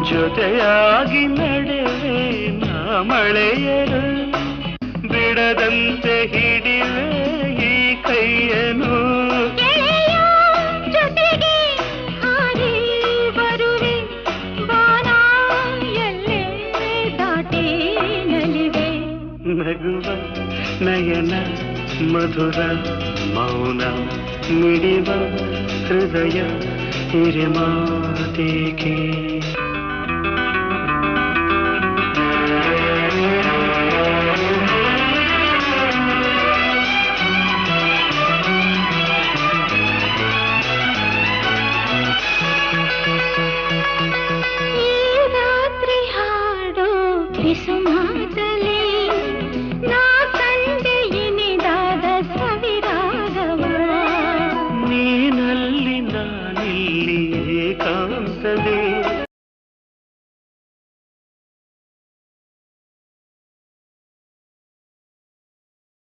ಜೊತೆಯಾಗಿ ನಡೆವೆ ನಾ ಮಳೆಯರು ಬಿಡದಂತೆ ಹಿಡಿವೆ ಈ ಕೈಯನು ಜೊತೆಗೆ ಹಾರಿ ಬರುವೆ ಬಾನ ಎಲ್ಲೇ ದಾಟಿ ನಲಿವೆ ನಗುವ ನಯನ ಮಧುರ ಮೌನ ಮಿಡಿವ ಹೃದಯ ಹಿರಿಮಾತೇಕೆ